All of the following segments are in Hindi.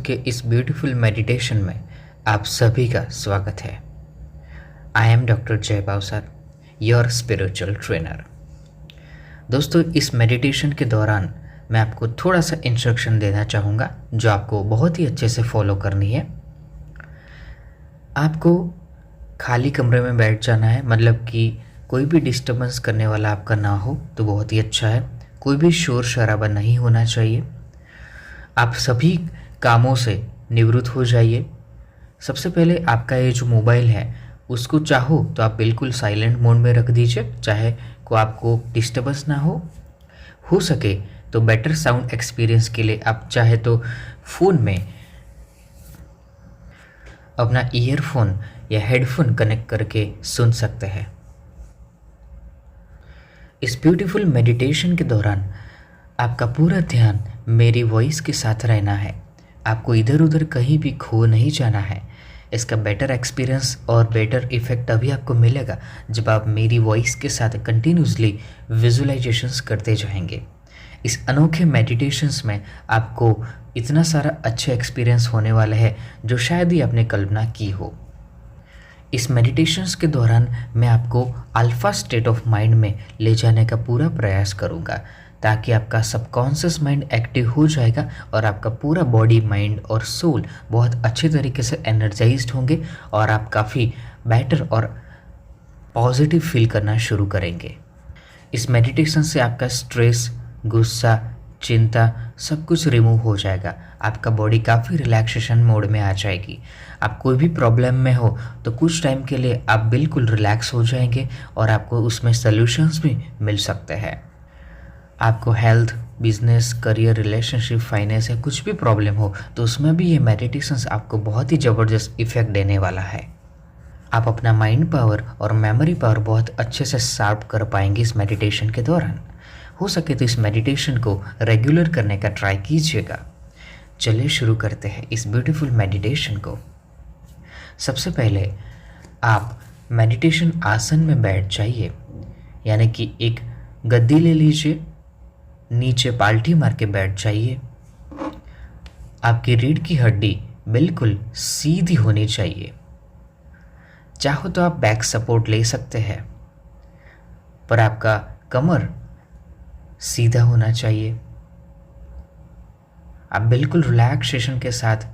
के इस ब्यूटीफुल मेडिटेशन में आप सभी का स्वागत है। आई एम डॉक्टर जय बावसर, योर स्पिरिचुअल ट्रेनर। दोस्तों, इस मेडिटेशन के दौरान मैं आपको थोड़ा सा इंस्ट्रक्शन देना चाहूँगा जो आपको बहुत ही अच्छे से फॉलो करनी है। आपको खाली कमरे में बैठ जाना है, मतलब कि कोई भी डिस्टर्बेंस करने वाला आपका ना हो तो बहुत ही अच्छा है। कोई भी शोर शराबा नहीं होना चाहिए। आप सभी कामों से निवृत्त हो जाइए। सबसे पहले आपका ये जो मोबाइल है उसको चाहो तो आप बिल्कुल साइलेंट मोड में रख दीजिए, चाहे को आपको डिस्टर्बेंस ना हो सके तो बेटर साउंड एक्सपीरियंस के लिए आप चाहे तो फ़ोन में अपना ईयरफोन या हेडफोन कनेक्ट करके सुन सकते हैं। इस ब्यूटीफुल मेडिटेशन के दौरान आपका पूरा ध्यान मेरी वॉइस के साथ रहना है। आपको इधर उधर कहीं भी खो नहीं जाना है। इसका बेटर एक्सपीरियंस और बेटर इफ़ेक्ट अभी आपको मिलेगा जब आप मेरी वॉइस के साथ कंटिन्यूसली विजुअलाइजेशंस करते जाएंगे। इस अनोखे मेडिटेशंस में आपको इतना सारा अच्छा एक्सपीरियंस होने वाला है जो शायद ही आपने कल्पना की हो। इस मेडिटेशंस के दौरान मैं आपको अल्फ़ा स्टेट ऑफ माइंड में ले जाने का पूरा प्रयास करूँगा ताकि आपका सबकॉन्शियस माइंड एक्टिव हो जाएगा और आपका पूरा बॉडी, माइंड और सोल बहुत अच्छे तरीके से एनर्जाइज्ड होंगे और आप काफ़ी बेटर और पॉजिटिव फील करना शुरू करेंगे। इस मेडिटेशन से आपका स्ट्रेस, गुस्सा, चिंता सब कुछ रिमूव हो जाएगा। आपका बॉडी काफ़ी रिलैक्सेशन मोड में आ जाएगी। आप कोई भी प्रॉब्लम में हो तो कुछ टाइम के लिए आप बिल्कुल रिलैक्स हो जाएंगे और आपको उसमें सॉल्यूशंस भी मिल सकते हैं। आपको health, business, career, relationship, finance या कुछ भी प्रॉब्लम हो तो उसमें भी ये मेडिटेशंस आपको बहुत ही ज़बरदस्त इफ़ेक्ट देने वाला है। आप अपना माइंड पावर और मेमोरी पावर बहुत अच्छे से शार्प कर पाएंगे इस मेडिटेशन के दौरान। हो सके तो इस मेडिटेशन को रेगुलर करने का ट्राई कीजिएगा। चलिए शुरू करते हैं इस ब्यूटीफुल मेडिटेशन को। सबसे पहले आप मेडिटेशन आसन में बैठ जाइए, यानी कि एक गद्दी ले लीजिए, नीचे पालटी मार के बैठ जाइए। आपकी रीढ़ की हड्डी बिल्कुल सीधी होनी चाहिए। चाहो तो आप बैक सपोर्ट ले सकते हैं, पर आपका कमर सीधा होना चाहिए। आप बिल्कुल रिलैक्सेशन के साथ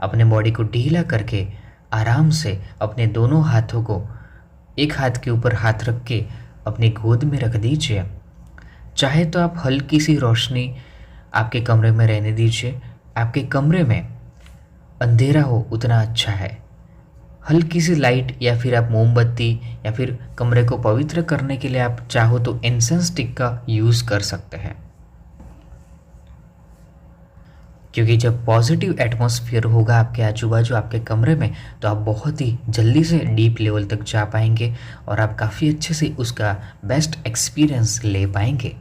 अपने बॉडी को ढीला करके आराम से अपने दोनों हाथों को एक हाथ के ऊपर हाथ रख के अपनी गोद में रख दीजिए। चाहे तो आप हल्की सी रोशनी आपके कमरे में रहने दीजिए। आपके कमरे में अंधेरा हो उतना अच्छा है। हल्की सी लाइट या फिर आप मोमबत्ती या फिर कमरे को पवित्र करने के लिए आप चाहो तो इंसेंस स्टिक का यूज़ कर सकते हैं, क्योंकि जब पॉजिटिव एटमॉस्फेयर होगा आपके आजू बाजू आपके कमरे में तो आप बहुत ही जल्दी से डीप लेवल तक जा पाएंगे और आप काफ़ी अच्छे से उसका बेस्ट एक्सपीरियंस ले पाएंगे।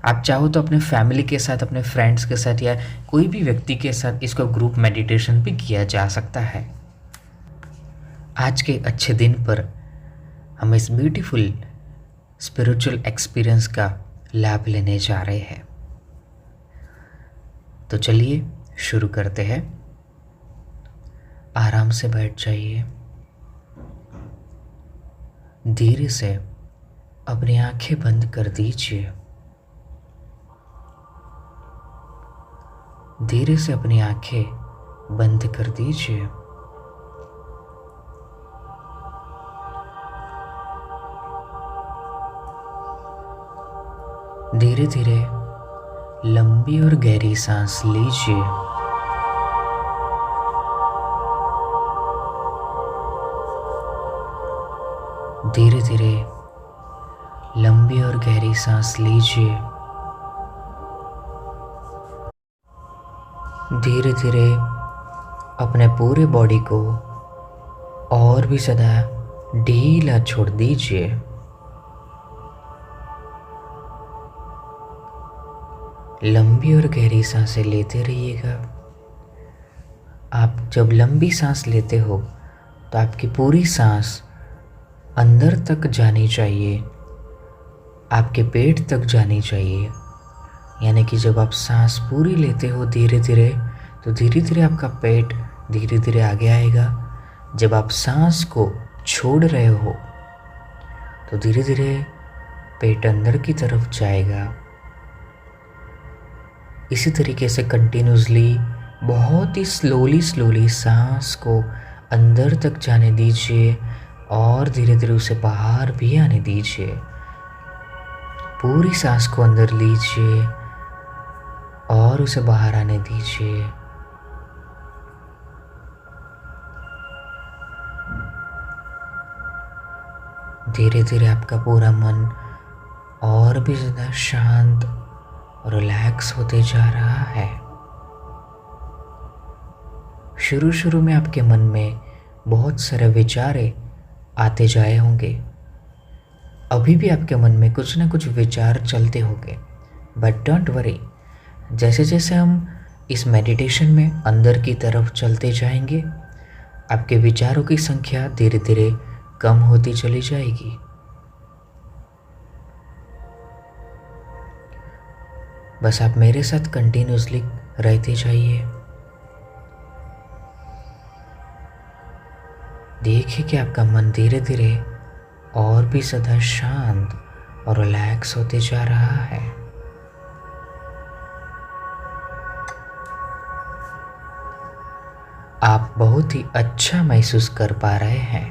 आप चाहो तो अपने फैमिली के साथ, अपने फ्रेंड्स के साथ या कोई भी व्यक्ति के साथ इसको ग्रुप मेडिटेशन भी किया जा सकता है। आज के अच्छे दिन पर हम इस ब्यूटीफुल स्पिरिचुअल एक्सपीरियंस का लाभ लेने जा रहे हैं। तो चलिए शुरू करते हैं। आराम से बैठ जाइए। धीरे से अपनी आंखें बंद कर दीजिए। धीरे से अपनी आंखें बंद कर दीजिए। धीरे धीरे लंबी और गहरी सांस लीजिए। धीरे धीरे लंबी और गहरी सांस लीजिए। धीरे धीरे अपने पूरे बॉडी को और भी ज़्यादा ढीला छोड़ दीजिए। लंबी और गहरी सांसें लेते रहिएगा। आप जब लंबी सांस लेते हो तो आपकी पूरी सांस अंदर तक जानी चाहिए, आपके पेट तक जानी चाहिए। यानी कि जब आप सांस पूरी लेते हो धीरे धीरे तो धीरे धीरे आपका पेट धीरे धीरे आगे आएगा। जब आप सांस को छोड़ रहे हो तो धीरे धीरे पेट अंदर की तरफ जाएगा। इसी तरीके से कंटिन्यूसली बहुत ही स्लोली सांस को अंदर तक जाने दीजिए और धीरे धीरे उसे बाहर भी आने दीजिए। पूरी सांस को अंदर लीजिए और उसे बाहर आने दीजिए। धीरे धीरे आपका पूरा मन और भी ज़्यादा शांत और रिलैक्स होते जा रहा है। शुरू में आपके मन में बहुत सारे विचार आते जाए होंगे। अभी भी आपके मन में कुछ ना कुछ विचार चलते होंगे, बट डोंट वरी। जैसे जैसे हम इस मेडिटेशन में अंदर की तरफ चलते जाएंगे, आपके विचारों की संख्या धीरे धीरे कम होती चली जाएगी। बस आप मेरे साथ कंटिन्यूसली रहते जाइए। देखिए कि आपका मन धीरे धीरे और भी ज़्यादा शांत और रिलैक्स होते जा रहा है। आप बहुत ही अच्छा महसूस कर पा रहे हैं।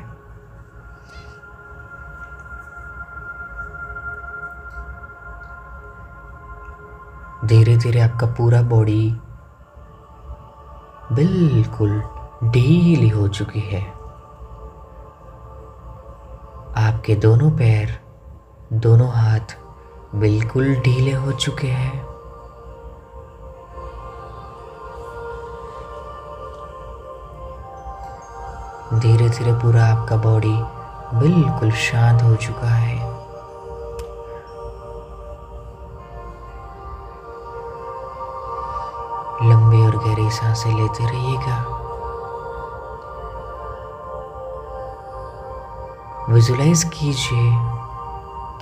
धीरे धीरे आपका पूरा बॉडी बिल्कुल ढीली हो चुकी है। आपके दोनों पैर, दोनों हाथ बिल्कुल ढीले हो चुके हैं। धीरे धीरे पूरा आपका बॉडी बिल्कुल शांत हो चुका है। लंबी और गहरी सांसें लेते रहिएगा। विजुलाइज कीजिए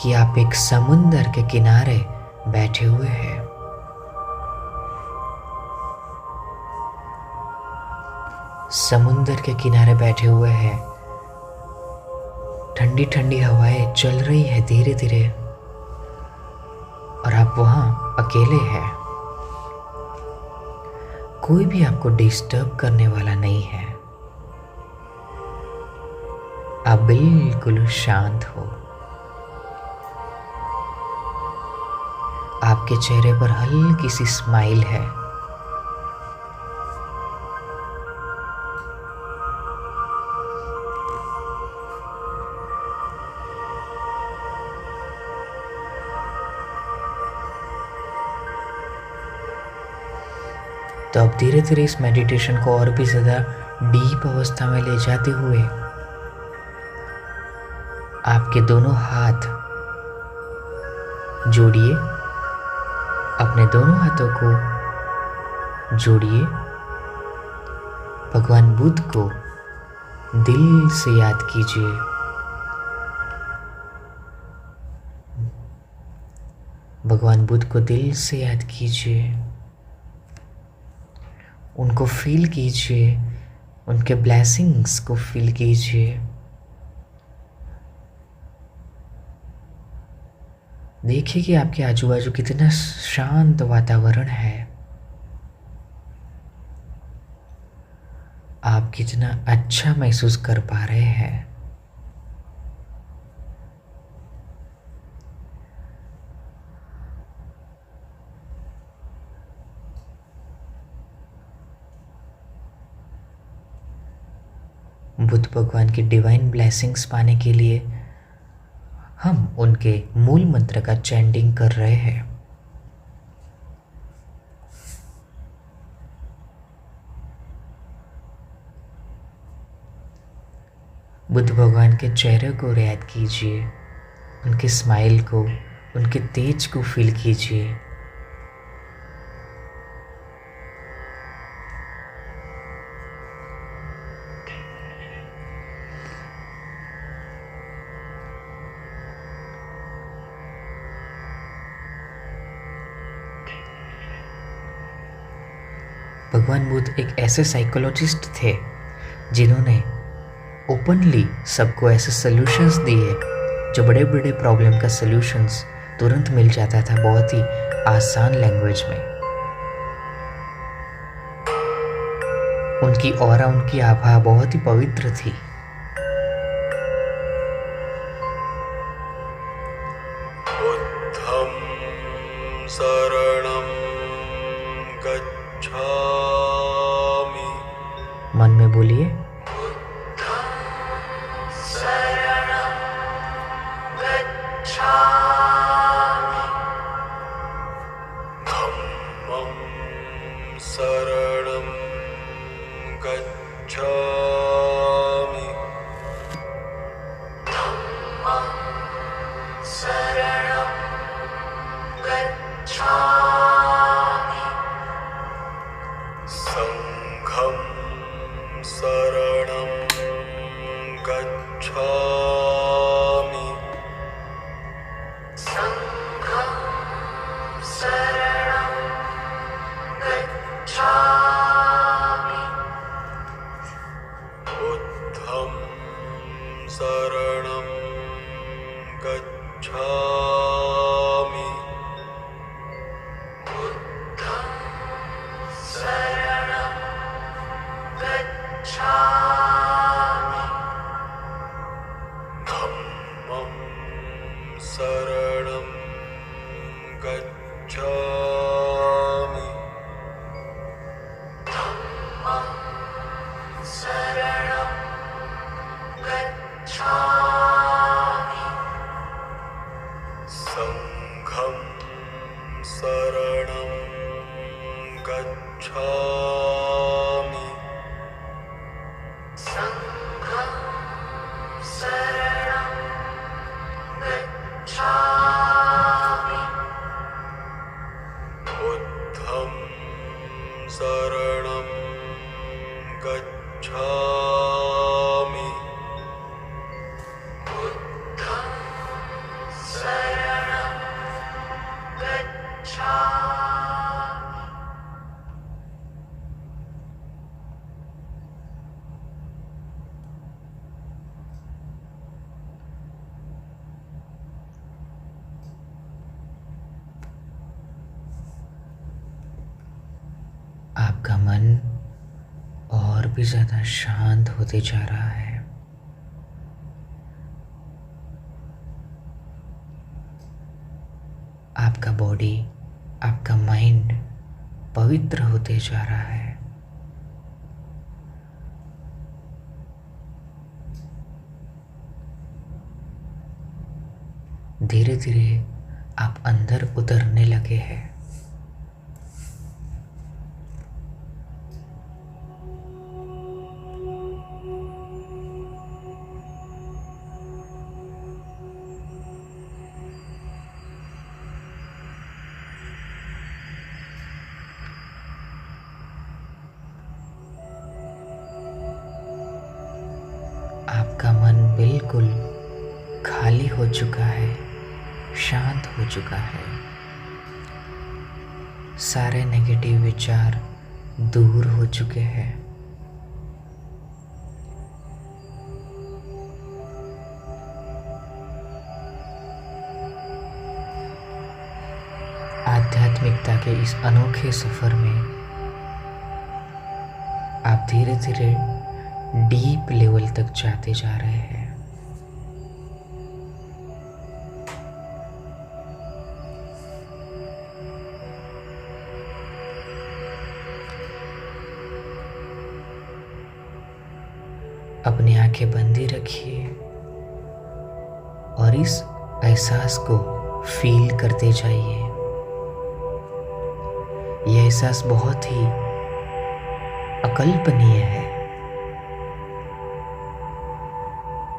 कि आप एक समुंदर के किनारे बैठे हुए हैं। समुंदर के किनारे बैठे हुए हैं। ठंडी ठंडी हवाएं चल रही है धीरे धीरे और आप वहां अकेले हैं। कोई भी आपको डिस्टर्ब करने वाला नहीं है। आप बिल्कुल शांत हो। आपके चेहरे पर हल्की सी स्माइल है। तो अब धीरे धीरे इस मेडिटेशन को और भी ज़्यादा डीप अवस्था में ले जाते हुए आपके दोनों हाथ जोड़िए। अपने दोनों हाथों को जोड़िए। भगवान बुद्ध को दिल से याद कीजिए। भगवान बुद्ध को दिल से याद कीजिए। उनको फील कीजिए, उनके ब्लेसिंग्स को फील कीजिए। देखिए कि आपके आजू बाजू कितना शांत वातावरण है। आप कितना अच्छा महसूस कर पा रहे हैं। बुद्ध भगवान की डिवाइन ब्लेसिंग्स पाने के लिए हम उनके मूल मंत्र का चैंटिंग कर रहे हैं। बुद्ध भगवान के चेहरे को याद कीजिए, उनके स्माइल को, उनके तेज को फील कीजिए। भगवान बुद्ध एक ऐसे साइकोलॉजिस्ट थे जिन्होंने ओपनली सबको ऐसे सॉल्यूशंस दिए जो बड़े बड़े प्रॉब्लम का सॉल्यूशंस तुरंत मिल जाता था बहुत ही आसान लैंग्वेज में। उनकी ऑरा, उनकी आभा बहुत ही पवित्र थी। बुद्धं शरणं गच्छामि। मन में बोलिए, शरणं गच्छामि। शरणं गच्छामि। संघं शरणं गच्छामि। संघं शरणं गच्छामि। बुद्धं शरणं गच्छामि। बुद्धं शरणं गच्छामि। धम्मं शरणं गच्छामि। धम्मं शरणं गच्छामि। संघं शरणं गच्छामि। संघं शरणं गच्छामि। बुद्धं शरणं गच्छामि। बुद्धं शरणं गच्छामि। आपका मन और भी ज़्यादा शांत होते जा रहा है। आपका बॉडी, आपका माइंड पवित्र होते जा रहा है। धीरे धीरे आप अंदर उतरने लगे हैं। आपका मन बिल्कुल खाली हो चुका है, शांत हो चुका है। सारे नेगेटिव विचार दूर हो चुके हैं। आध्यात्मिकता के इस अनोखे सफर में आप धीरे धीरे डीप लेवल तक जाते जा रहे हैं। अपनी आंखें बंदी रखिए और इस एहसास को फील करते जाइए। यह एहसास बहुत ही अकल्पनीय है।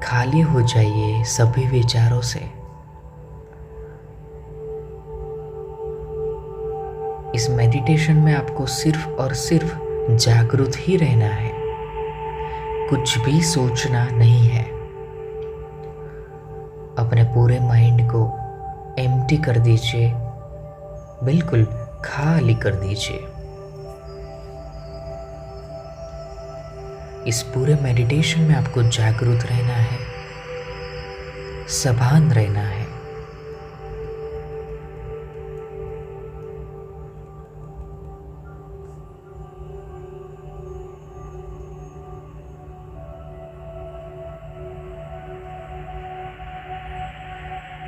खाली हो जाइए सभी विचारों से। इस मेडिटेशन में आपको सिर्फ और सिर्फ जागरूक ही रहना है, कुछ भी सोचना नहीं है। अपने पूरे माइंड को एम्प्टी कर दीजिए, बिल्कुल खाली कर दीजिए। इस पूरे मेडिटेशन में आपको जागरूक रहना है, सभान रहना है।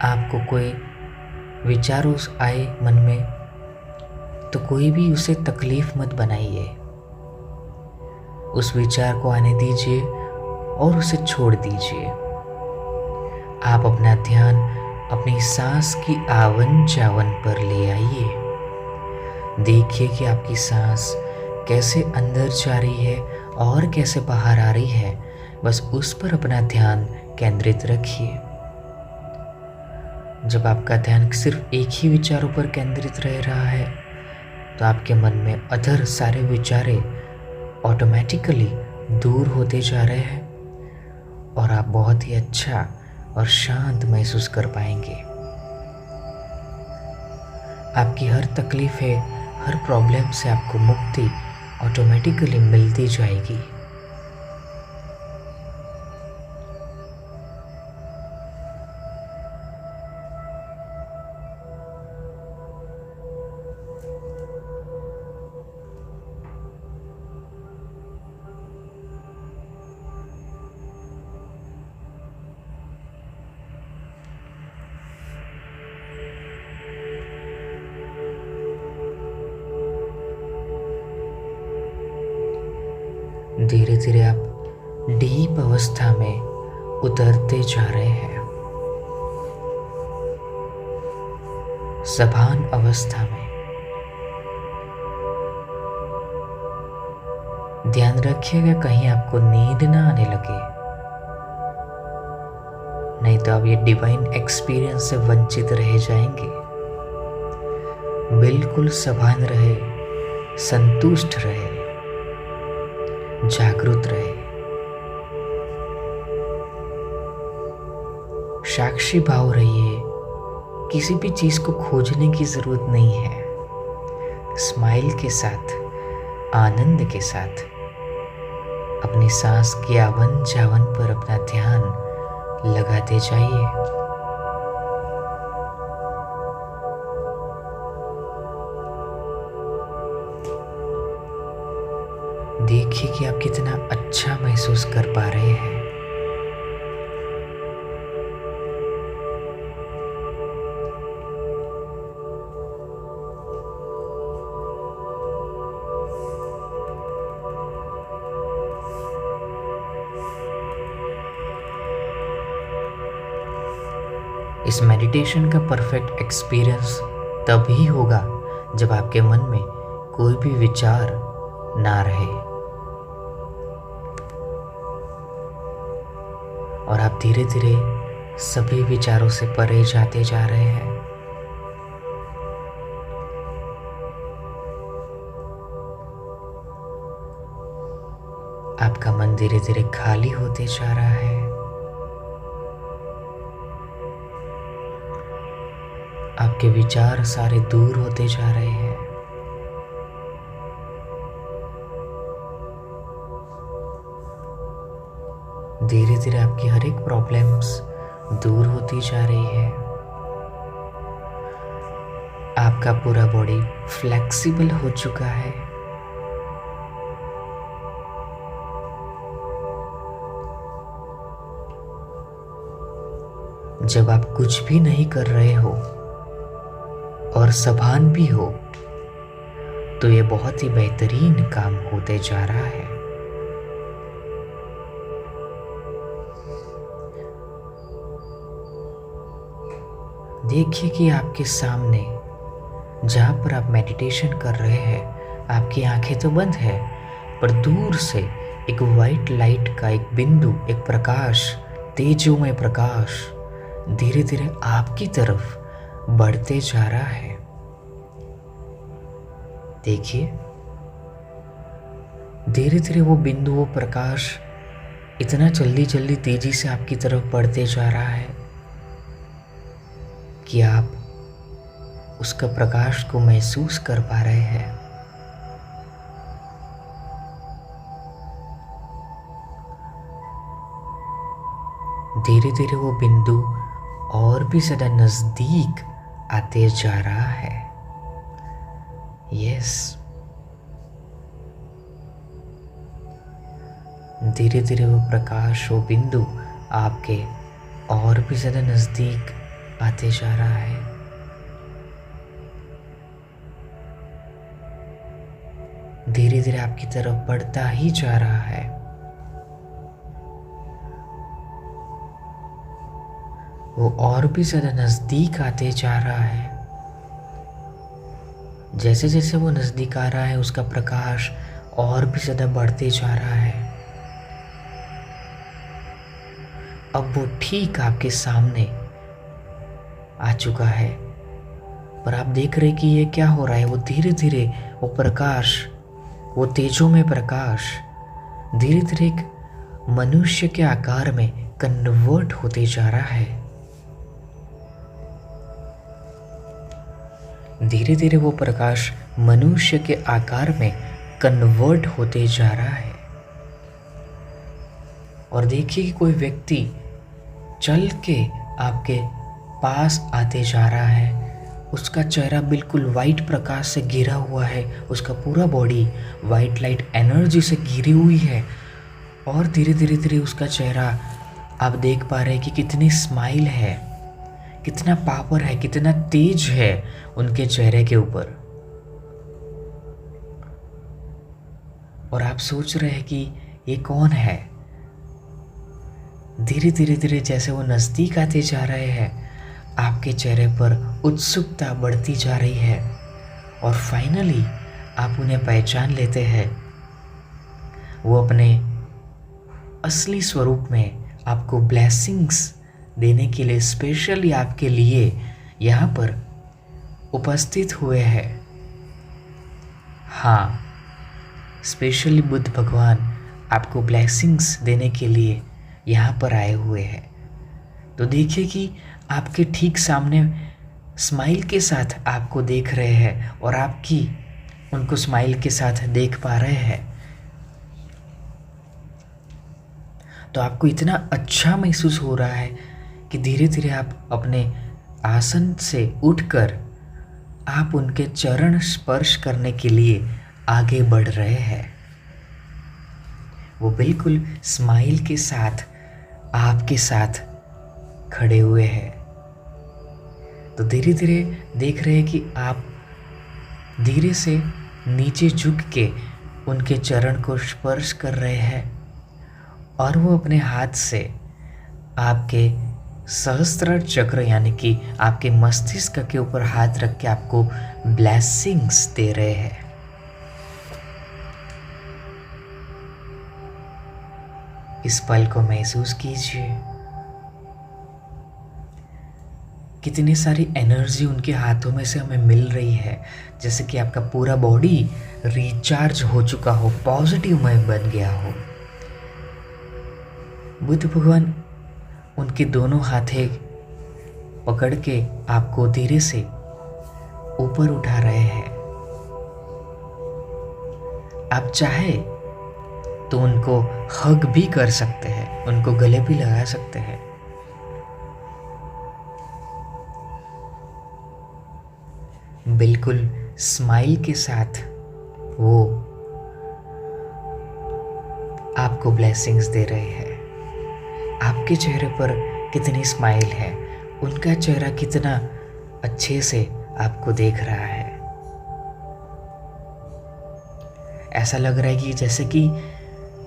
आपको कोई विचारों आए मन में तो कोई भी उसे तकलीफ मत बनाइए। उस विचार को आने दीजिए और उसे छोड़ दीजिए। आप अपना ध्यान अपनी सांस की आवन जावन पर ले आइए। देखिए कि आपकी सांस कैसे अंदर जा रही है और कैसे बाहर आ रही है। बस उस पर अपना ध्यान केंद्रित रखिए। जब आपका ध्यान सिर्फ एक ही विचारों पर केंद्रित रह रहा है तो आपके मन में अदर सारे विचारे ऑटोमेटिकली दूर होते जा रहे हैं और आप बहुत ही अच्छा और शांत महसूस कर पाएंगे। आपकी हर तकलीफें, हर प्रॉब्लम से आपको मुक्ति ऑटोमेटिकली मिलती जाएगी। धीरे धीरे आप डीप अवस्था में उतरते जा रहे हैं, सभान अवस्था में। ध्यान रखिएगा कहीं आपको नींद ना आने लगे, नहीं तो आप ये डिवाइन एक्सपीरियंस से वंचित रह जाएंगे। बिल्कुल सभान रहे, संतुष्ट रहे, जागरूक रहे। साक्षी भाव रहिए। किसी भी चीज को खोजने की जरूरत नहीं है। स्माइल के साथ, आनंद के साथ अपनी सांस की आवन जावन पर अपना ध्यान लगाते जाइए। देखिए कि आप कितना अच्छा महसूस कर पा रहे हैं। इस मेडिटेशन का परफेक्ट एक्सपीरियंस तभी होगा जब आपके मन में कोई भी विचार ना रहे और आप धीरे धीरे सभी विचारों से परे जाते जा रहे हैं। आपका मन धीरे धीरे खाली होते जा रहा है। आपके विचार सारे दूर होते जा रहे हैं। धीरे धीरे आपकी हर एक प्रॉब्लम्स दूर होती जा रही है। आपका पूरा बॉडी फ्लेक्सिबल हो चुका है। जब आप कुछ भी नहीं कर रहे हो और सभान भी हो तो ये बहुत ही बेहतरीन काम होते जा रहा है। देखिए कि आपके सामने जहाँ पर आप मेडिटेशन कर रहे हैं, आपकी आंखें तो बंद है पर दूर से एक वाइट लाइट का एक बिंदु, एक प्रकाश, तेजोमय प्रकाश धीरे धीरे आपकी तरफ बढ़ते जा रहा है। देखिए धीरे धीरे वो बिंदु, वो प्रकाश इतना जल्दी जल्दी तेजी से आपकी तरफ बढ़ते जा रहा है कि आप उसका प्रकाश को महसूस कर पा रहे हैं। धीरे धीरे वो बिंदु और भी ज़्यादा नज़दीक आते जा रहा है। यस, धीरे धीरे वो प्रकाश, वो बिंदु आपके और भी ज़्यादा नज़दीक आते जा रहा है। धीरे धीरे आपकी तरफ बढ़ता ही जा रहा है। वो और भी ज़्यादा नज़दीक आते जा रहा है। जैसे जैसे वो नज़दीक आ रहा है उसका प्रकाश और भी ज़्यादा बढ़ते जा रहा है। अब वो ठीक आपके सामने आ चुका है, पर आप देख रहे कि ये क्या हो रहा है। वो धीरे धीरे वो प्रकाश, वो तेजोमय प्रकाश धीरे धीरे एक मनुष्य के आकार में कन्वर्ट होते जा रहा है। धीरे धीरे वो प्रकाश मनुष्य के आकार में कन्वर्ट होते जा रहा है। और देखिए कि कोई व्यक्ति चल के आपके पास आते जा रहा है। उसका चेहरा बिल्कुल वाइट प्रकाश से घिरा हुआ है। उसका पूरा बॉडी वाइट लाइट एनर्जी से घिरी हुई है। और धीरे धीरे धीरे उसका चेहरा आप देख पा रहे हैं कि कितनी स्माइल है, कितना पावर है, कितना तेज है उनके चेहरे के ऊपर। और आप सोच रहे हैं कि ये कौन है। धीरे धीरे धीरे जैसे वो नज़दीक आते जा रहे हैं, आपके चेहरे पर उत्सुकता बढ़ती जा रही है। और फाइनली आप उन्हें पहचान लेते हैं। वो अपने असली स्वरूप में आपको ब्लेसिंग्स देने के लिए स्पेशली आपके लिए यहाँ पर उपस्थित हुए हैं। हाँ, स्पेशली बुद्ध भगवान आपको ब्लेसिंग्स देने के लिए यहाँ पर आए हुए हैं। तो देखिए कि आपके ठीक सामने स्माइल के साथ आपको देख रहे हैं और आपकी उनको स्माइल के साथ देख पा रहे हैं। तो आपको इतना अच्छा महसूस हो रहा है कि धीरे धीरे आप अपने आसन से उठकर आप उनके चरण स्पर्श करने के लिए आगे बढ़ रहे हैं। वो बिल्कुल स्माइल के साथ आपके साथ खड़े हुए हैं। तो धीरे धीरे देख रहे हैं कि आप धीरे से नीचे झुक के उनके चरण को स्पर्श कर रहे हैं। और वो अपने हाथ से आपके सहस्त्र चक्र यानी कि आपके मस्तिष्क के ऊपर हाथ रख के आपको ब्लेसिंग्स दे रहे हैं। इस पल को महसूस कीजिए। कितनी सारी एनर्जी उनके हाथों में से हमें मिल रही है, जैसे कि आपका पूरा बॉडी रिचार्ज हो चुका हो, पॉजिटिव मय बन गया हो। बुद्ध भगवान उनके दोनों हाथें पकड़ के आपको धीरे से ऊपर उठा रहे हैं। आप चाहे तो उनको हग भी कर सकते हैं, उनको गले भी लगा सकते हैं। बिल्कुल स्माइल के साथ वो आपको ब्लेसिंग्स दे रहे हैं। आपके चेहरे पर कितनी स्माइल है, उनका चेहरा कितना अच्छे से आपको देख रहा है। ऐसा लग रहा है कि जैसे कि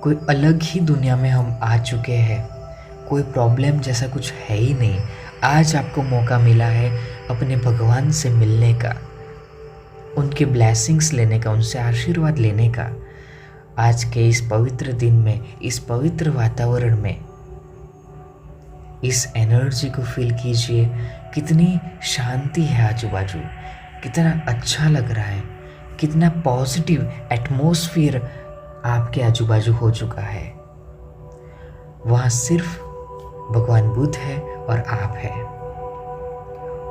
कोई अलग ही दुनिया में हम आ चुके हैं। कोई प्रॉब्लम जैसा कुछ है ही नहीं। आज आपको मौका मिला है अपने भगवान से मिलने का, उनके ब्लेसिंग्स लेने का, उनसे आशीर्वाद लेने का। आज के इस पवित्र दिन में, इस पवित्र वातावरण में इस एनर्जी को फील कीजिए। कितनी शांति है आजू बाजू, कितना अच्छा लग रहा है, कितना पॉजिटिव एटमॉस्फेयर आपके आजू बाजू हो चुका है। वहाँ सिर्फ भगवान बुद्ध है और आप है,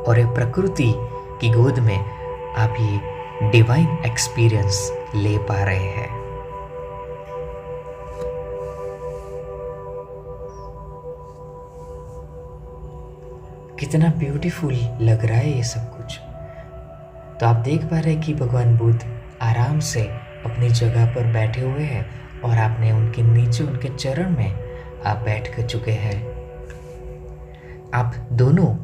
और एक प्रकृति की गोद में आप ये डिवाइन एक्सपीरियंस ले पा रहे हैं। कितना ब्यूटीफुल लग रहा है ये सब कुछ। तो आप देख पा रहे हैं कि भगवान बुद्ध आराम से अपनी जगह पर बैठे हुए हैं और आपने उनके नीचे उनके चरण में आप बैठ कर चुके हैं। आप दोनों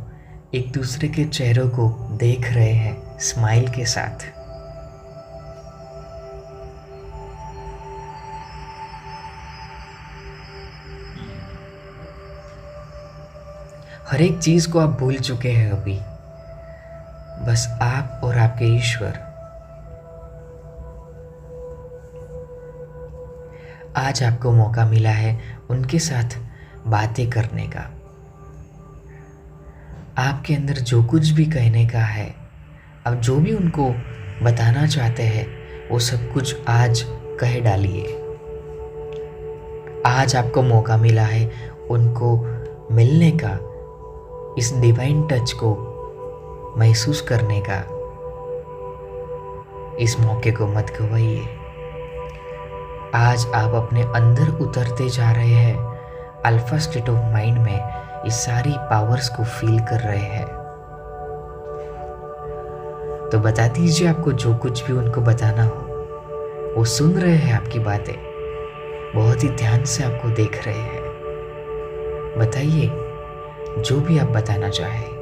एक दूसरे के चेहरों को देख रहे हैं स्माइल के साथ। हर एक चीज को आप भूल चुके हैं अभी, बस आप और आपके ईश्वर। आज आपको मौका मिला है उनके साथ बातें करने का। आपके अंदर जो कुछ भी कहने का है, अब जो भी उनको बताना चाहते हैं वो सब कुछ आज कह डालिए। आज आपको मौका मिला है उनको मिलने का, इस डिवाइन टच को महसूस करने का। इस मौके को मत गवाइए। आज आप अपने अंदर उतरते जा रहे हैं, अल्फा स्टेट ऑफ माइंड में इस सारी पावर्स को फील कर रहे हैं। तो बता दीजिए आपको जो कुछ भी उनको बताना हो। वो सुन रहे हैं आपकी बातें, बहुत ही ध्यान से आपको देख रहे हैं। बताइए जो भी आप बताना चाहें।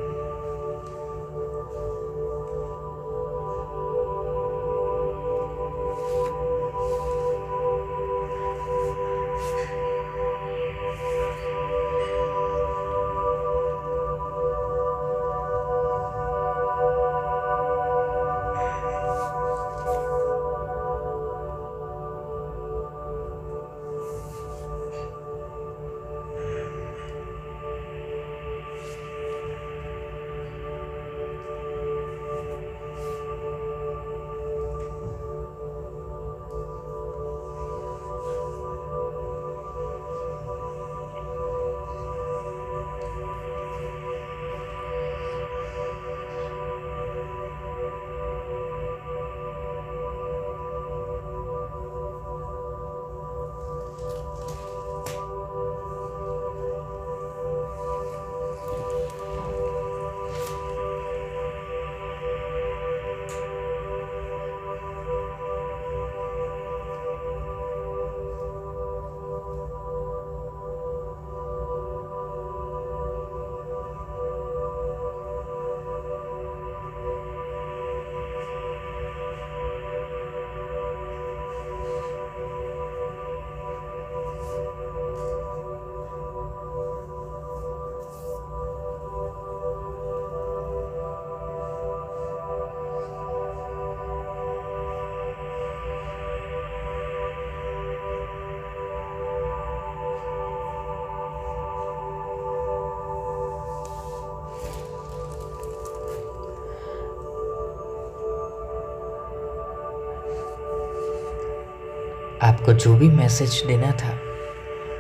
आपको जो भी मैसेज देना था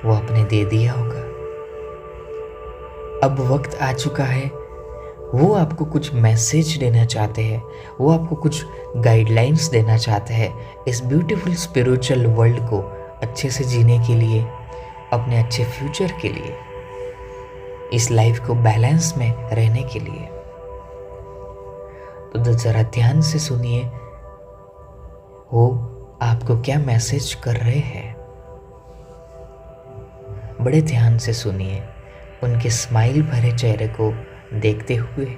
वो आपने दे दिया होगा। अब वक्त आ चुका है, वो आपको कुछ मैसेज देना चाहते हैं, वो आपको कुछ गाइडलाइंस देना चाहते हैं इस ब्यूटीफुल स्पिरिचुअल वर्ल्ड को अच्छे से जीने के लिए, अपने अच्छे फ्यूचर के लिए, इस लाइफ को बैलेंस में रहने के लिए। तो ज़रा ध्यान से सुनिए वो आपको क्या मैसेज कर रहे हैं। बड़े ध्यान से सुनिए, उनके स्माइल भरे चेहरे को देखते हुए।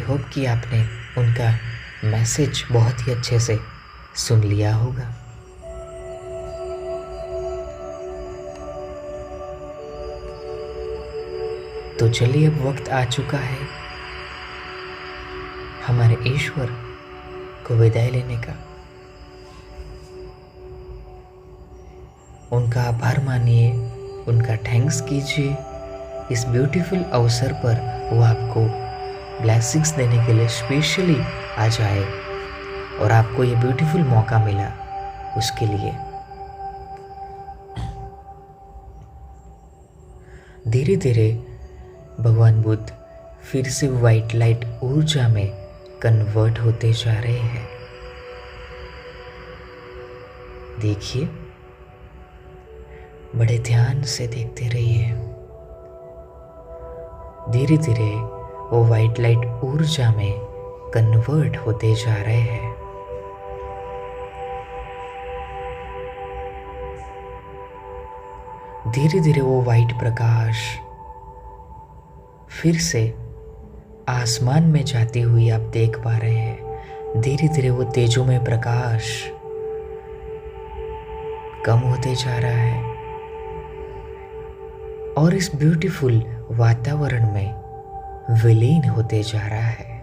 होप कि आपने उनका मैसेज बहुत ही अच्छे से सुन लिया होगा। तो चलिए अब वक्त आ चुका है हमारे ईश्वर को विदाई लेने का। उनका आभार मानिए, उनका थैंक्स कीजिए। इस ब्यूटीफुल अवसर पर वो आपको ब्लेसिंग्स देने के लिए स्पेशली आ जाए और आपको ये ब्यूटीफुल मौका मिला उसके लिए। धीरे धीरे भगवान बुद्ध फिर से वाइट लाइट ऊर्जा में कन्वर्ट होते जा रहे हैं। देखिए, बड़े ध्यान से देखते रहिए। धीरे धीरे वो वाइट लाइट ऊर्जा में कन्वर्ट होते जा रहे हैं। धीरे धीरे वो वाइट प्रकाश फिर से आसमान में जाती हुई आप देख पा रहे हैं। धीरे धीरे वो तेजोमय प्रकाश कम होते जा रहा है और इस ब्यूटीफुल वातावरण में विलीन होते जा रहा है।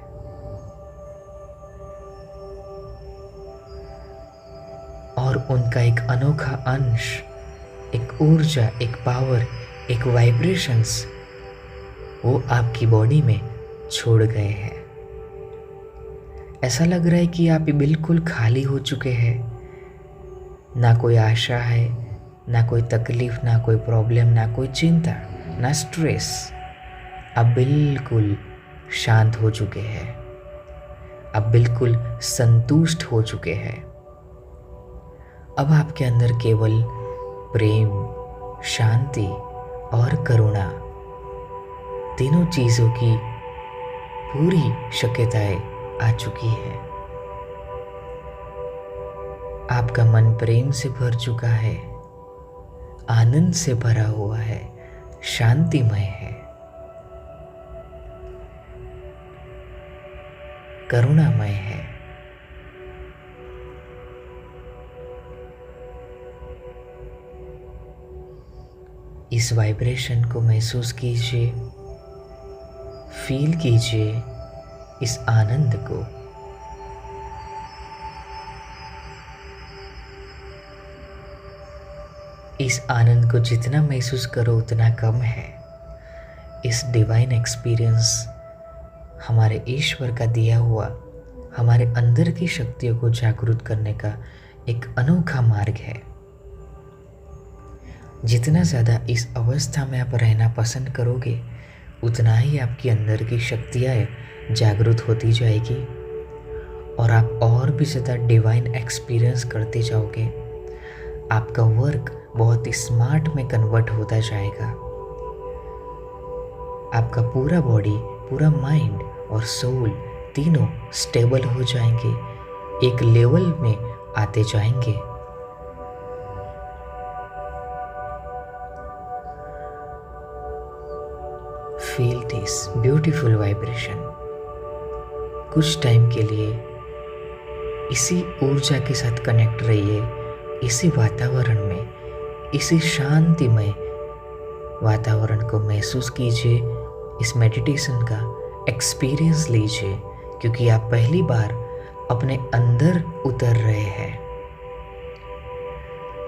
और उनका एक अनोखा अंश, एक ऊर्जा, एक पावर, एक वाइब्रेशंस वो आपकी बॉडी में छोड़ गए हैं। ऐसा लग रहा है कि आप बिल्कुल खाली हो चुके हैं। ना कोई आशा है, ना कोई तकलीफ, ना कोई प्रॉब्लम, ना कोई चिंता, ना स्ट्रेस। आप बिल्कुल शांत हो चुके हैं। आप बिल्कुल संतुष्ट हो चुके हैं। अब आपके अंदर केवल प्रेम, शांति और करुणा, तीनों चीजों की पूरी शक्यताएं आ चुकी है। आपका मन प्रेम से भर चुका है, आनंद से भरा हुआ है, शांतिमय है, करुणामय है। इस वाइब्रेशन को महसूस कीजिए, फील कीजिए इस आनंद को। इस आनंद को जितना महसूस करो उतना कम है। इस डिवाइन एक्सपीरियंस हमारे ईश्वर का दिया हुआ हमारे अंदर की शक्तियों को जागृत करने का एक अनोखा मार्ग है। जितना ज़्यादा इस अवस्था में आप रहना पसंद करोगे उतना ही आपकी अंदर की शक्तियाँ जागृत होती जाएगी और आप और भी ज़्यादा डिवाइन एक्सपीरियंस करते जाओगे। आपका वर्क बहुत ही स्मार्ट में कन्वर्ट होता जाएगा। आपका पूरा बॉडी, पूरा माइंड और सोल तीनों स्टेबल हो जाएंगे, एक लेवल में आते जाएंगे। Feel this beautiful vibration. कुछ टाइम के लिए इसी ऊर्जा के साथ कनेक्ट रहिए, इसी वातावरण में, इसी शांतिमय वातावरण को महसूस कीजिए। इस मेडिटेशन का एक्सपीरियंस लीजिए, क्योंकि आप पहली बार अपने अंदर उतर रहे हैं।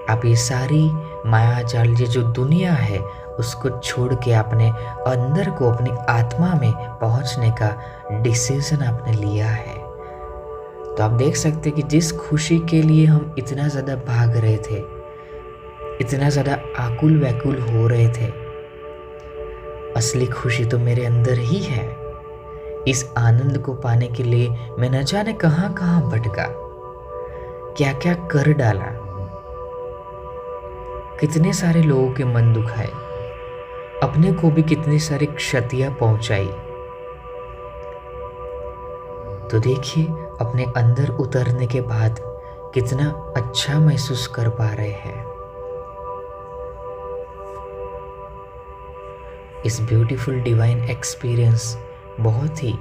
आप ये सारी माया जाल, ये जो दुनिया है, उसको छोड़ के अपने अंदर को, अपनी आत्मा में पहुंचने का डिसीजन आपने लिया है। तो आप देख सकते हैं कि जिस खुशी के लिए हम इतना ज़्यादा भाग रहे थे, इतना ज़्यादा आकुल व्याकुल हो रहे थे, असली खुशी तो मेरे अंदर ही है। इस आनंद को पाने के लिए मैं न जाने कहाँ कहाँ भटका, क्या क्या कर डाला, कितने सारे लोगों के मन दुखाए, अपने को भी कितनी सारी क्षतियां पहुंचाई। तो देखिए, अपने अंदर उतरने के बाद कितना अच्छा महसूस कर पा रहे हैं। इस ब्यूटीफुल डिवाइन एक्सपीरियंस बहुत ही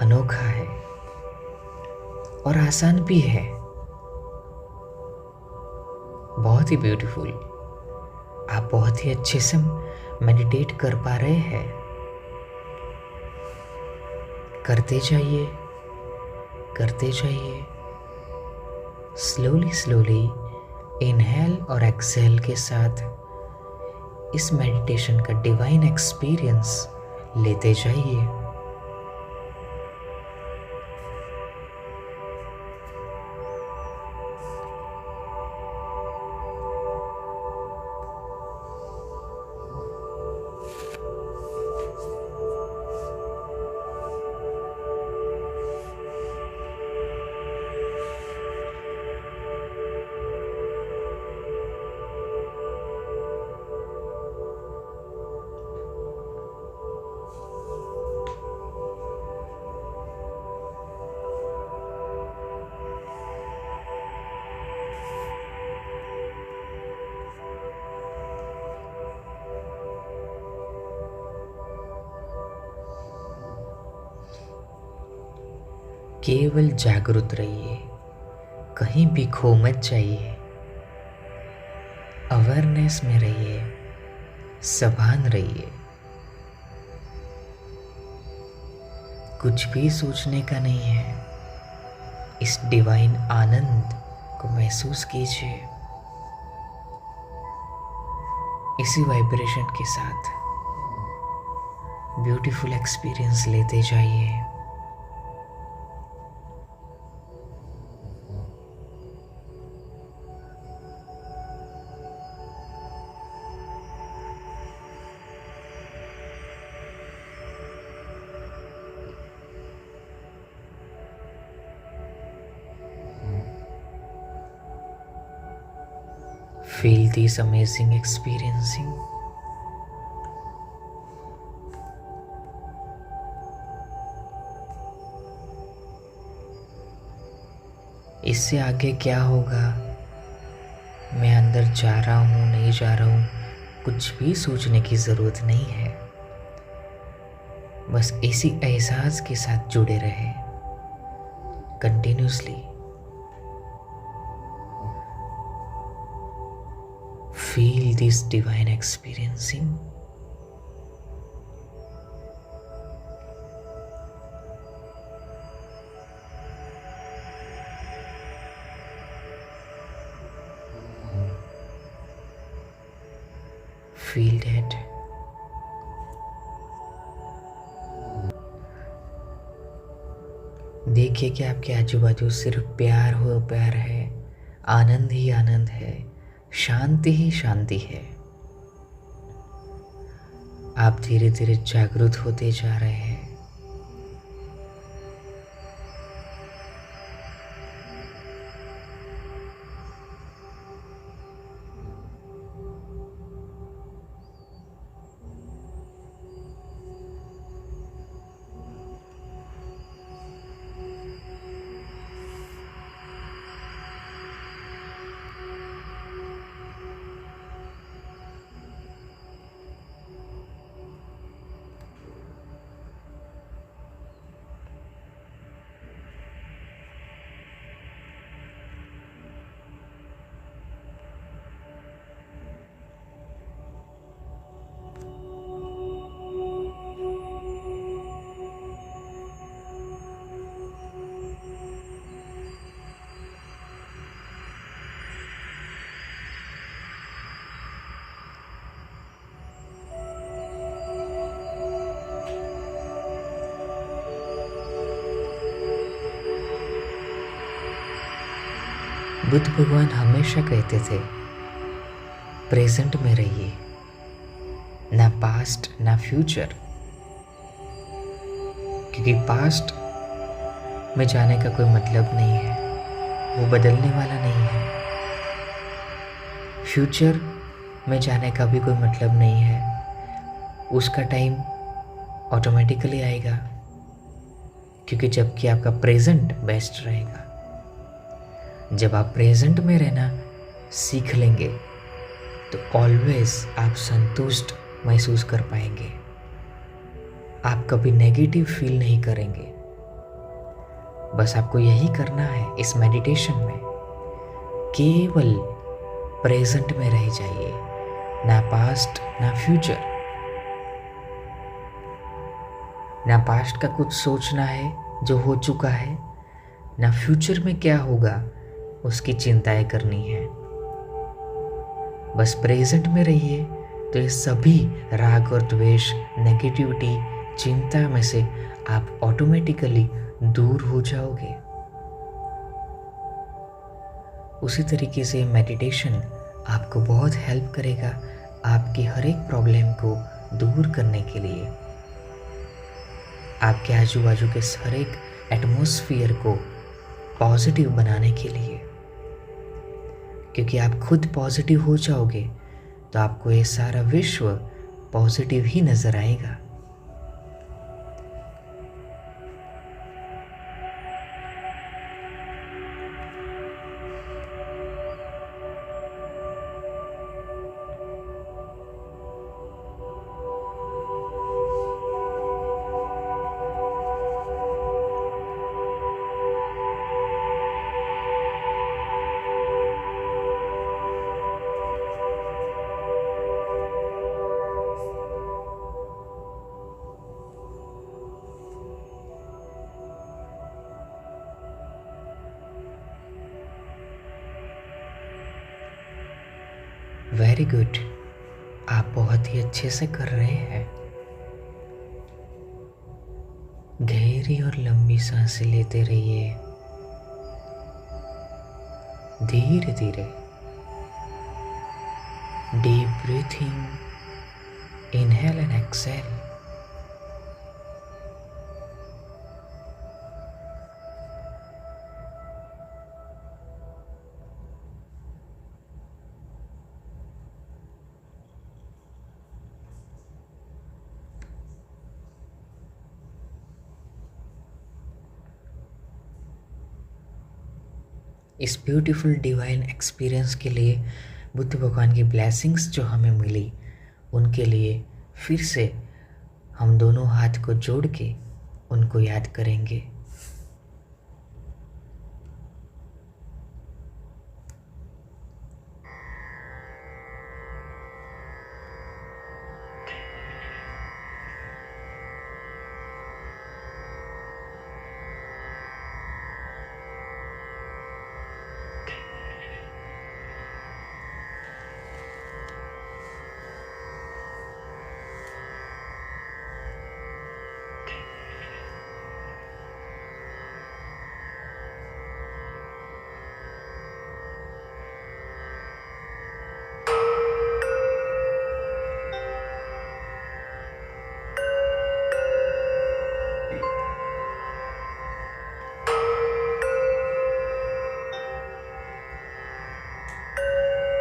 अनोखा है और आसान भी है, बहुत ही ब्यूटीफुल। आप बहुत ही अच्छे से मेडिटेट कर पा रहे हैं। करते जाइए, करते जाइए। स्लोली स्लोली इनहेल और एक्सहेल के साथ इस मेडिटेशन का डिवाइन एक्सपीरियंस लेते जाइए। केवल जागरूक रहिए, कहीं भी खो मत जाइए। अवेयरनेस में रहिए, सावधान रहिए। कुछ भी सोचने का नहीं है। इस डिवाइन आनंद को महसूस कीजिए। इसी वाइब्रेशन के साथ ब्यूटीफुल एक्सपीरियंस लेते जाइए। Feel this amazing experiencing. इससे आगे क्या होगा, मैं अंदर जा रहा हूँ नहीं जा रहा हूँ, कुछ भी सोचने की ज़रूरत नहीं है। बस इसी एहसास के साथ जुड़े रहे continuously. Feel this divine experiencing. Feel that. देखिए कि आपके आजू बाजू सिर्फ प्यार हो प्यार है, आनंद ही आनंद है, शांति ही शांति है। आप धीरे धीरे जागरूक होते जा रहे हैं। बुद्ध भगवान हमेशा कहते थे, प्रेजेंट में रहिए, ना पास्ट ना फ्यूचर। क्योंकि पास्ट में जाने का कोई मतलब नहीं है, वो बदलने वाला नहीं है। फ्यूचर में जाने का भी कोई मतलब नहीं है, उसका टाइम ऑटोमेटिकली आएगा। क्योंकि जबकि आपका प्रेजेंट बेस्ट रहेगा। जब आप प्रेजेंट में रहना सीख लेंगे तो ऑलवेज आप संतुष्ट महसूस कर पाएंगे। आप कभी नेगेटिव फील नहीं करेंगे, बस आपको यही करना है इस मेडिटेशन में, केवल प्रेजेंट में रह जाइए, ना पास्ट ना फ्यूचर। ना पास्ट का कुछ सोचना है जो हो चुका है, ना फ्यूचर में क्या होगा उसकी चिंताएं करनी है। बस प्रेजेंट में रहिए तो ये सभी राग और द्वेष, नेगेटिविटी, चिंता में से आप ऑटोमेटिकली दूर हो जाओगे। उसी तरीके से मेडिटेशन आपको बहुत हेल्प करेगा आपकी हर एक प्रॉब्लम को दूर करने के लिए, आपके आजू बाजू के हर एक एटमॉस्फेयर को पॉजिटिव बनाने के लिए। क्योंकि आप खुद पॉजिटिव हो जाओगे तो आपको ये सारा विश्व पॉजिटिव ही नजर आएगा। वेरी गुड, आप बहुत ही अच्छे से कर रहे हैं। गहरी और लंबी सांसें लेते रहिए, धीरे धीरे। Deep breathing, inhale and exhale. इस ब्यूटीफुल डिवाइन एक्सपीरियंस के लिए बुद्ध भगवान की ब्लेसिंग्स जो हमें मिली, उनके लिए फिर से हम दोनों हाथ को जोड़ के उनको याद करेंगे।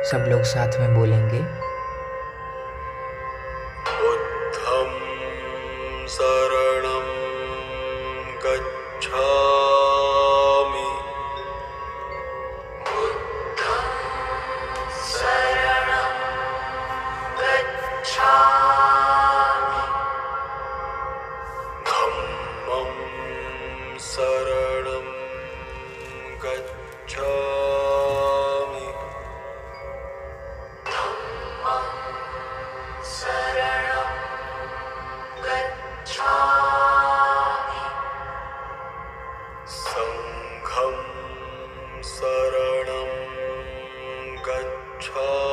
सब लोग साथ में बोलेंगे, बुद्धं शरणं गच्छामि। बुद्धं शरणं गच्छामि। धम्मं शरणं गच्छामि। शरणं गच्छामि। संघं शरणं गच्छामि।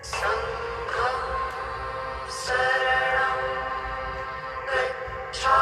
संघं शरणं गच्छामि।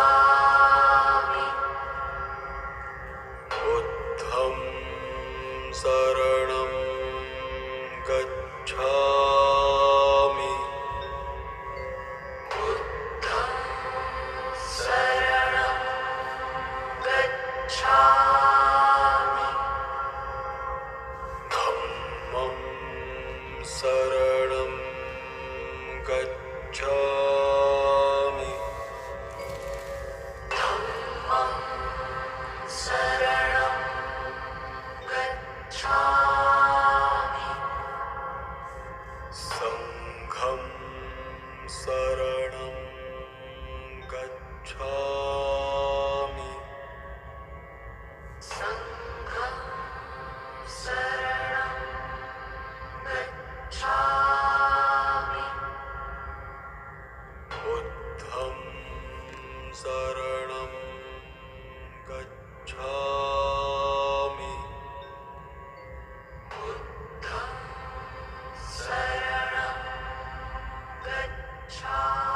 गच्छामि बुद्धं शरणं गच्छामि।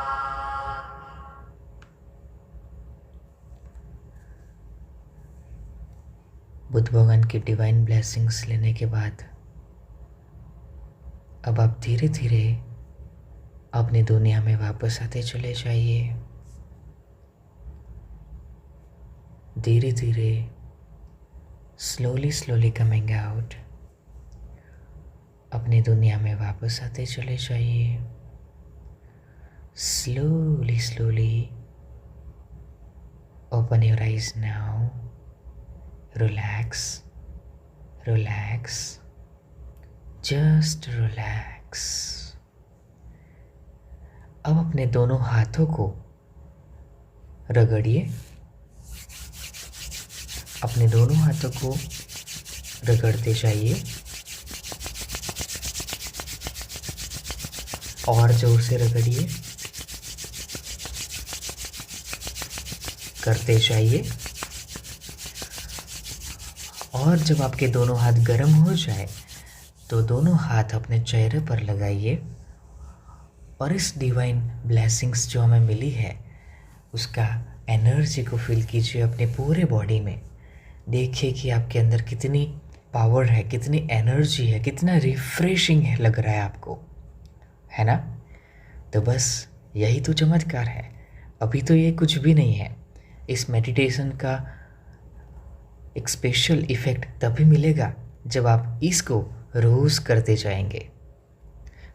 बुद्ध भगवान की डिवाइन ब्लेसिंग्स लेने के बाद अब आप धीरे धीरे अपनी दुनिया में वापस आते चले जाइए। धीरे धीरे स्लोली कमिंग आउट, अपनी दुनिया में वापस आते चले जाइए। Slowly open your eyes now. Relax, just relax. अब अपने दोनों हाथों को रगड़िए। अपने दोनों हाथों को रगड़ते जाइए और जोर से रगड़िए, करते जाइए। और जब आपके दोनों हाथ गर्म हो जाए तो दोनों हाथ अपने चेहरे पर लगाइए और इस डिवाइन ब्लेसिंग्स जो हमें मिली है उसका एनर्जी को फील कीजिए अपने पूरे बॉडी में। देखिए कि आपके अंदर कितनी पावर है, कितनी एनर्जी है, कितना रिफ्रेशिंग है लग रहा है आपको, है ना? तो बस यही तो चमत्कार है। अभी तो ये कुछ भी नहीं है। इस मेडिटेशन का एक स्पेशल इफ़ेक्ट तभी मिलेगा जब आप इसको रोज़ करते जाएंगे।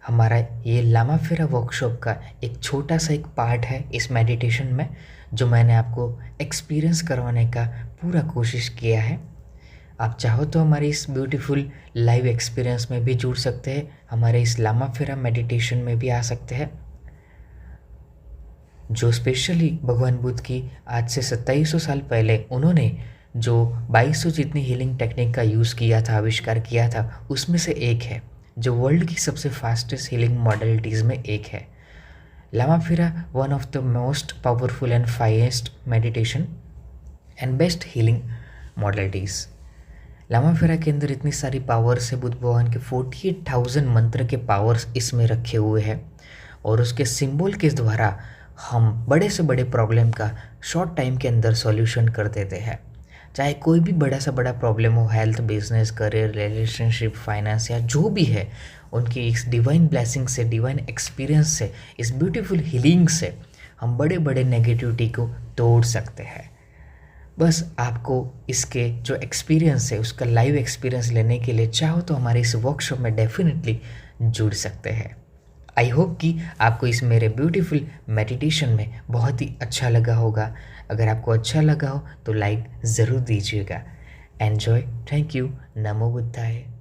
हमारा ये लामा फेरा वर्कशॉप का एक छोटा सा एक पार्ट है इस मेडिटेशन में, जो मैंने आपको एक्सपीरियंस करवाने का पूरा कोशिश किया है। आप चाहो तो हमारे इस ब्यूटीफुल लाइव एक्सपीरियंस में भी जुड़ सकते हैं, हमारे इस लामा फेरा मेडिटेशन में भी आ सकते हैं, जो स्पेशली भगवान बुद्ध की आज से 2700 साल पहले उन्होंने जो 2200 जितनी हीलिंग टेक्निक का यूज़ किया था, आविष्कार किया था, उसमें से एक है, जो वर्ल्ड की सबसे फास्टेस्ट हीलिंग मॉडलिटीज़ में एक है। Lama Fera one of the most powerful and finest meditation and best healing modalities. Lama Fera के अंदर इतनी सारी पावर्स है, बुद्ध भगवान के 48,000 मंत्र के पावर्स इसमें रखे हुए हैं और उसके सिंबल के द्वारा हम बड़े से बड़े प्रॉब्लम का शॉर्ट टाइम के अंदर सॉल्यूशन कर देते हैं। चाहे कोई भी बड़ा सा बड़ा प्रॉब्लम हो, health, business, career, relationship, finance या जो भी है, उनकी इस डिवाइन ब्लेसिंग से, डिवाइन एक्सपीरियंस से, इस ब्यूटीफुल हीलिंग से हम बड़े बड़े नेगेटिविटी को तोड़ सकते हैं। बस आपको इसके जो एक्सपीरियंस है उसका लाइव एक्सपीरियंस लेने के लिए चाहो तो हमारे इस वर्कशॉप में डेफिनेटली जुड़ सकते हैं। आई होप कि आपको इस मेरे ब्यूटीफुल मेडिटेशन में बहुत ही अच्छा लगा होगा। अगर आपको अच्छा लगा हो तो लाइक ज़रूर दीजिएगा। एन्जॉय। Thank you. नमो बुद्धाय।